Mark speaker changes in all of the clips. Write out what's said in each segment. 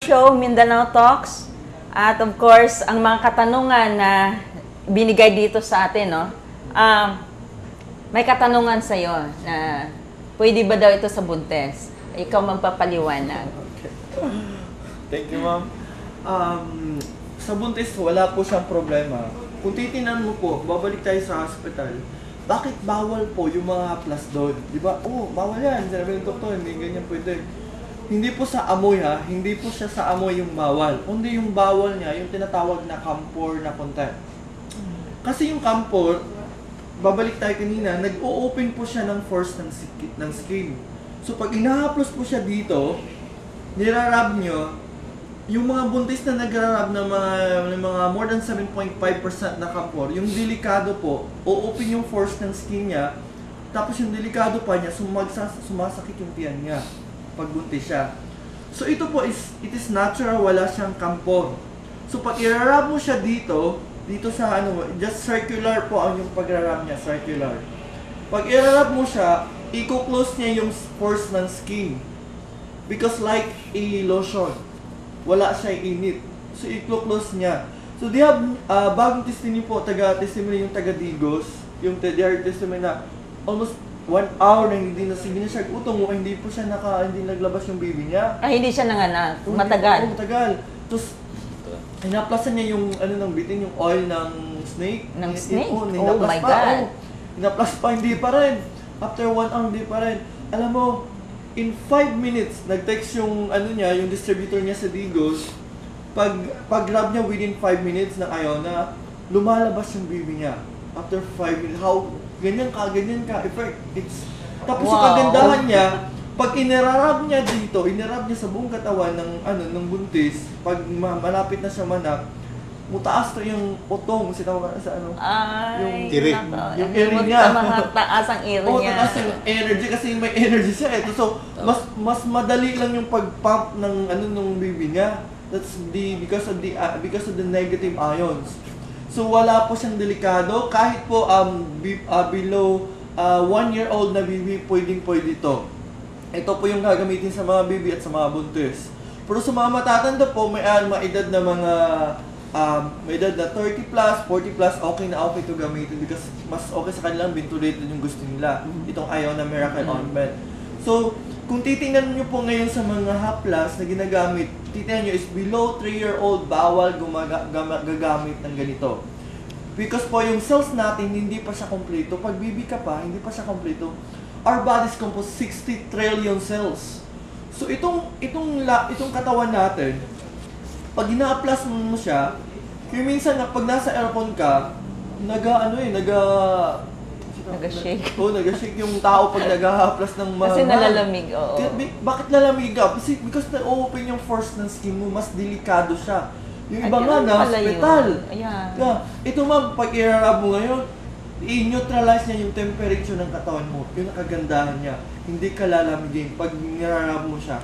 Speaker 1: Show Mindanao Talks. At of course, ang mga katanungan na binigay dito sa atin, no? May katanungan sa iyo na pwede ba daw ito sa buntes? Ikaw magpapaliwanag.
Speaker 2: Okay. Thank you, ma'am. Sa buntis, wala po siyang problema. Kung titinan mo po, babalik tayo sa hospital, bakit bawal po yung mga haplas doon? Di ba? Oh, bawal yan. Sabi ng doktor, hindi ganyan pwede. Hindi po sa amoy ha, hindi po siya sa amoy yung bawal. Kundi yung bawal niya, yung tinatawag na camphor na content. Kasi yung camphor, babalik tayo kanina, nag-o-open po siya ng force ng skin. So pag inahaplos po siya dito, nirarab nyo, yung mga buntis na nagrarab ng mga more than 7.5% na camphor, yung delikado po, o-open yung force ng skin niya, tapos yung delikado pa niya, sumasakit yung tiyan niya pag buntis siya. So ito po it is natural, wala siyang camphor. So pag irarab mo siya dito sa just circular po ang yung pagrarab niya, circular. Pag irarab mo siya, i-close niya yung pores ng skin. Because like a lotion, wala siya init. So i-close niya. So they have, bagong testimony po, testimony yung taga-Digos, yung testimony na almost 1 hour na hindi siya utong, hindi po siya hindi naglabas yung baby niya.
Speaker 1: Hindi siya nanganak, matagal.
Speaker 2: Matagal. Tapos, hinaplasan niya yung ng bitin, yung oil ng snake.
Speaker 1: Ng snake?
Speaker 2: Oh
Speaker 1: my God.
Speaker 2: Hinaplas pa, hindi pa rin. After 1 hour, hindi pa rin. Alam mo, in 5 minutes, nag-text yung yung distributor niya sa Digos. Pag-grab niya within 5 minutes na Iona, lumalabas yung baby niya. After 5 minutes, ganyan ka, effect. Tapos yung kagandahan niya, pag inirarab niya dito, inirab niya sa buong katawan ng buntis, pag malapit na siya manak, mutaas to yung utong, sinawag sa
Speaker 1: yung
Speaker 2: iri. Yung iri niya.
Speaker 1: Taas ang iri niya.
Speaker 2: Taas yung energy kasi may energy siya eh. So, mas madali lang yung pag-pump ng ng baby niya. That's because of the negative ions. So wala po siyang delikado, kahit po below 1-year-old na baby, pwede ito. Ito po yung gagamitin sa mga baby at sa mga buntis. Pero sa mga matatanda po, may edad na may edad na 30 plus, 40 plus, okay to gamitin because mas okay sa kanilang ventilated yung gusto nila. Itong Iona Miracle Ointment. So, kung titingnan niyo po ngayon sa mga haplas na ginagamit, titingnan niyo is below 3-year-old, bawal gagamit ng ganito. Because po yung cells natin, hindi pa siya kompleto. Pag baby ka pa, hindi pa siya kompleto. Our body is composed 60 trillion cells. So itong katawan natin, pag ina-applas mo siya, yung minsan pag nasa aircon ka,
Speaker 1: nag-shake.
Speaker 2: Nag-shake yung tao pag nag-haplas ng mga...
Speaker 1: Kasi nalalamig, oo.
Speaker 2: Bakit nalamig ka? Because na-open yung force ng skin mo, mas delikado siya. Yung iba nga na hospital. Ito ma'am, pag i-rub mo ngayon, i-neutralize niya yung temperature ng katawan mo. Yung kagandahan niya. Hindi ka lalamigin pag i-rub mo siya.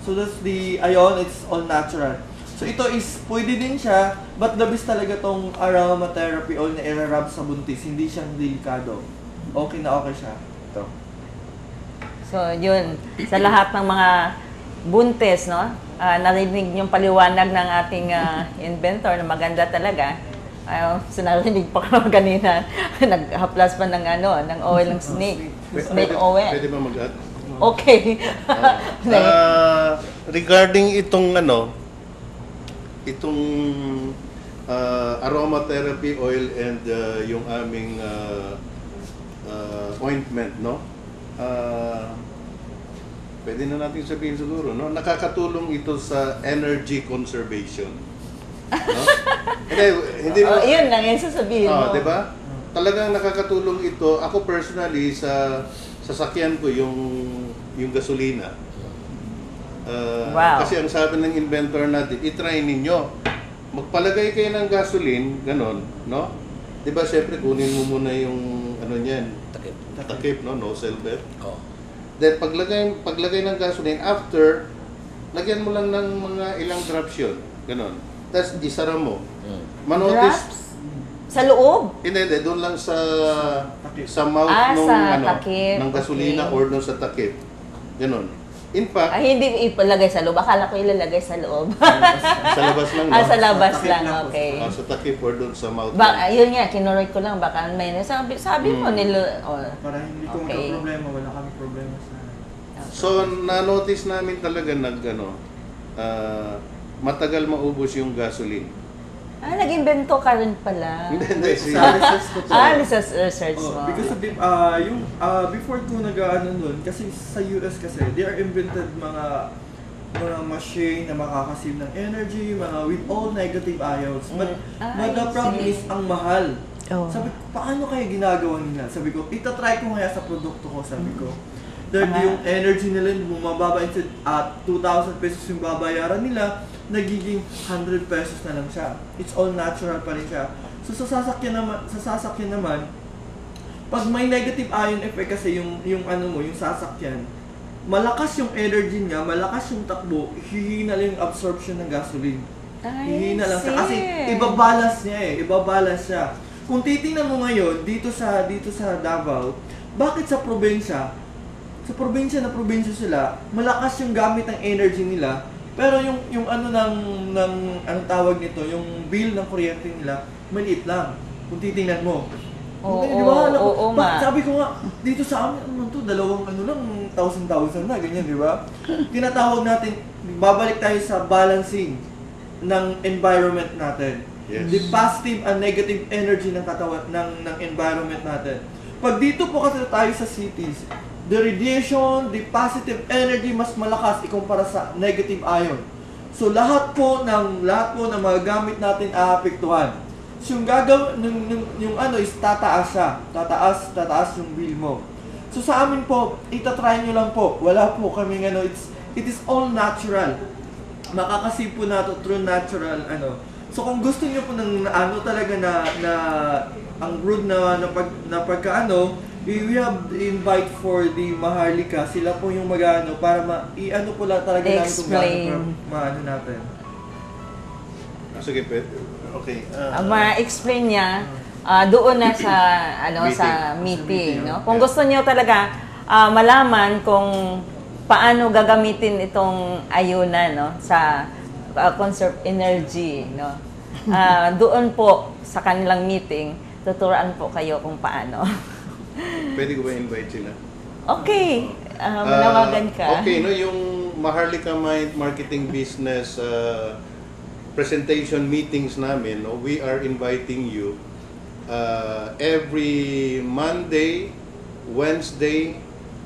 Speaker 2: So that's the it's all natural. So ito is, pwede din siya, but the best talaga tong aromatherapy oil na i-rub sa buntis. Hindi siyang delikado. Okay siya. Ito.
Speaker 1: So, yun. Sa lahat ng mga buntis, no? Narinig yung paliwanag ng ating inventor na maganda talaga. Sinarinig pa ko kanina. Naghaplas pa ng oil ng snake. Snake oil.
Speaker 3: Pwede ba mag-add?
Speaker 1: Okay.
Speaker 3: Regarding itong aromatherapy oil and yung aming ointment, no? Pwede na natin sabihin siguro, no? Nakakatulong ito sa energy conservation. No? Hindi
Speaker 1: yun lang yung sasabihin mo.
Speaker 3: Diba? Talagang nakakatulong ito. Ako personally, sa sasakyan ko yung gasolina.
Speaker 1: Wow.
Speaker 3: Kasi ang sabi ng inventor natin, i-try ninyo. Magpalagay kayo ng gasoline, ganon, no? Diba, syempre, kunin mo muna yung niyan, takip, no? Nozzle bed. Then, paglagay ng gasoline, after, lagyan mo lang ng mga ilang drops yun, ganon. Tapos, isara mo.
Speaker 1: Drops? Sa loob?
Speaker 3: Hindi, doon lang sa mouth ng
Speaker 1: takip.
Speaker 3: ng gasolina or doon sa takip. Ganon. In fact,
Speaker 1: Ay, hindi ipalagay sa loob. Akala ko ilalagay sa loob.
Speaker 3: sa labas lang, no?
Speaker 1: Sa labas
Speaker 2: Sa takip
Speaker 1: lang,
Speaker 2: lang po.
Speaker 1: okay.
Speaker 3: Sa takip or doon sa mouth.
Speaker 1: Yun nga, kinuroy ko lang. Baka may sabi mo nila. Oh,
Speaker 2: Para hindi ko
Speaker 1: okay.
Speaker 2: problema, wala kami problema sa...
Speaker 3: So, na-notice namin talaga matagal maubos yung gasoline.
Speaker 1: Nag-invento ka rin pala.
Speaker 3: Hindi,
Speaker 2: Sa research ko po.
Speaker 1: Research mo.
Speaker 2: Because of before ko nag-ano nun, kasi sa US kasi, they are invented mga machine na makakasave ng energy, mga with all negative ions. But the problem is, ang mahal.
Speaker 1: Oh.
Speaker 2: Sabi ko, paano kaya ginagawa nila? Sabi ko, itatry ko kaya sa produkto ko, sabi ko. Yung energy nila, bumababa instead at 2,000 pesos yung babayaran nila, nagiging 100 pesos na lang siya. It's all natural pa rin siya. So sa sasakyan naman, pag may negative ion effect kasi yung sasakyan, malakas yung energy niya, malakas yung takbo, hihina lang yung absorption ng gasoline. Hihina lang siya. Kasi ibabalance niya ibabalance siya. Kung titingnan mo ngayon, dito sa Davao, bakit sa probinsya sila, malakas yung gamit ng energy nila, pero yung ang tawag nito, yung bill ng kuryente nila, maliit lang. Kung titingnan mo. Di ba? Sabi ko nga, dito sa amin, dalawang lang, 1,000 na, ganyan, di ba? Tinatawag natin, babalik tayo sa balancing ng environment natin.
Speaker 3: Yes.
Speaker 2: The positive and negative energy ng katawan ng environment natin. Pag dito po kasi tayo sa cities, the radiation, the positive energy mas malakas ikumpara sa negative ion. So lahat po ng mga gamit natin aapektuhan. So yung is tataas siya. Tataas yung bill mo. So sa amin po, itatry nyo lang po. Wala po kaming it is all natural. Makakasip po nato through natural So kung gusto niyo po ng talaga na ang brood na we have invite for the Maharlika. Sila po yung para po lang talaga namin kung gaano natin.
Speaker 3: Sige, Pet. Okay.
Speaker 1: Ma-explain niya doon na sa sa meeting, no? Kung gusto niyo talaga malaman kung paano gagamitin itong ayunan, no, sa conserve energy, no. Doon po sa kanilang meeting, tuturuan po kayo kung paano.
Speaker 3: Pwede ko ba invite sila?
Speaker 1: Okay. Manawagan ka.
Speaker 3: Okay, no, yung Maharlika Mind Marketing Business presentation meetings namin, no, we are inviting you every Monday, Wednesday,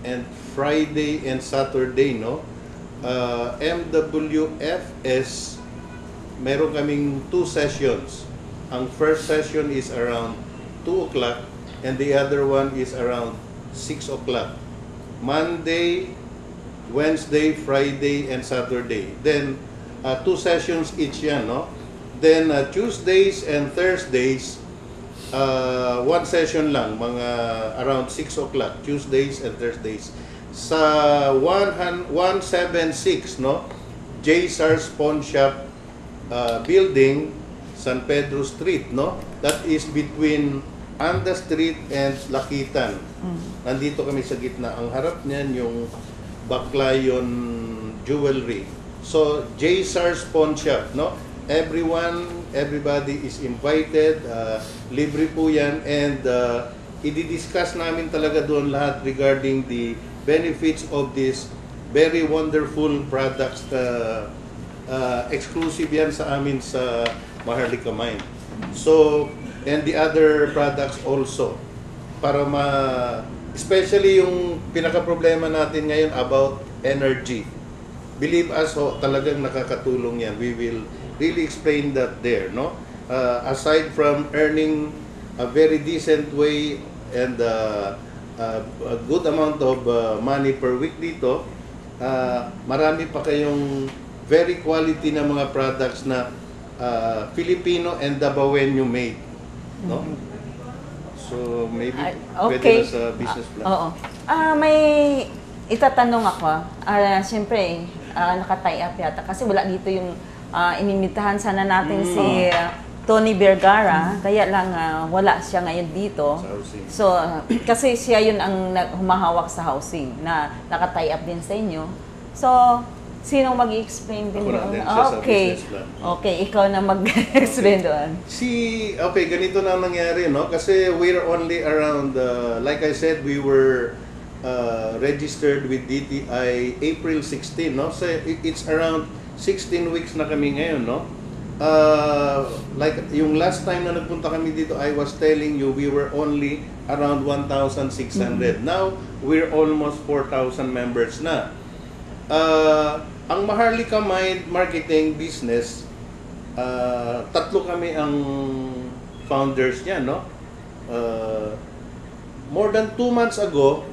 Speaker 3: and Friday and Saturday, no? MWFS, meron kaming 2 sessions. Ang first session is around 2 o'clock and the other one is around 6 o'clock. Monday, Wednesday, Friday, and Saturday. Then, 2 sessions each yan, no? Then, Tuesdays and Thursdays, 1 session lang, mga around 6 o'clock, Tuesdays and Thursdays. Sa 176, no? J. Sars Pawn Shop building, San Pedro Street, no? That is between Anda Street and Lakitan. Nandito kami sa gitna. Ang harap niyan yung Baclayon Jewelry. So, J. Sars Pawn Shop, no? Everybody is invited. Libre po yan. And i-discuss namin talaga doon lahat regarding the benefits of this very wonderful products. Exclusive yan sa amin sa Maharlika Mind. So, and the other products also. Para especially yung pinaka-problema natin ngayon about energy. Believe us, talagang nakakatulong yan. We will really explain that there, no? Aside from earning a very decent way and a good amount of money per week dito, marami pa kayong very quality na mga products na Filipino and Dabawenyo made, no? So maybe pwede na sa business plan.
Speaker 1: Oo. May itatanong ako. Siyempre, naka-tie up yata kasi wala dito yung inimitahan sana natin si Tony Vergara, kaya lang wala siya ngayon dito. So, kasi siya yun ang humahawak sa housing na naka-tie up din sa inyo. So, sinong mag-explain din
Speaker 3: Ako na
Speaker 1: doon?
Speaker 3: din, siya sa
Speaker 1: Okay.
Speaker 3: business plan.
Speaker 1: Okay, ikaw na mag-explain doon.
Speaker 3: Okay, ganito na nangyari, no? Kasi we're only around, like I said, we were registered with DTI April 16, no? So it's around 16 weeks na kami ngayon, no? Like yung last time na nagpunta kami dito, I was telling you we were only around 1,600. Now we're almost 4,000 members na. Ang Maharlika Mind Marketing Business, tatlo kami ang founders niya, no? More than 2 months ago,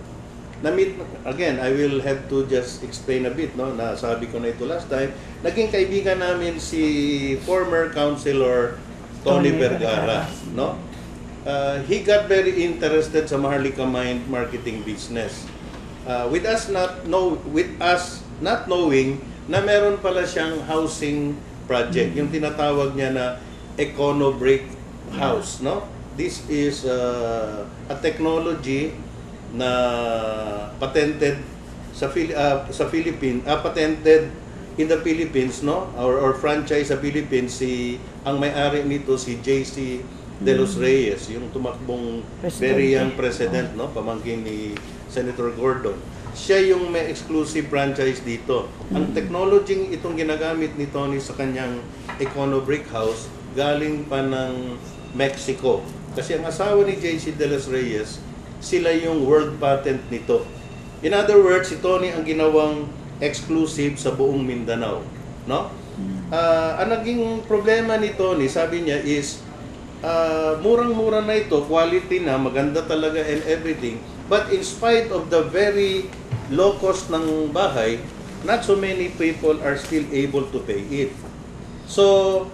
Speaker 3: na-meet, again, I will have to just explain a bit, no? Nasabi ko na ito last time. Naging kaibigan namin si former councilor Tony Vergara, no? He got very interested sa Maharlika Mind marketing business. With us not knowing na meron pala siyang housing project, yung tinatawag niya na Econo Brick House, no? This is a technology na patented sa Philippines, patented in the Philippines, no? Or franchise sa Philippines. Ang may-ari nito si JC De Los Reyes, yung tumakbong very young president, no? Pamangkin ni Senator Gordon. Siya yung may exclusive franchise dito. Ang technology itong ginagamit ni Tony sa kanyang Econo Brick House galing pa ng Mexico. Kasi ang asawa ni JC De Los Reyes, sila yung world patent nito. In other words, si Tony ang ginawang exclusive sa buong Mindanao, no? Ang naging problema ni Tony, sabi niya is murang-mura na ito, quality na, maganda talaga and everything. But in spite of the very low cost ng bahay, not so many people are still able to pay it. So,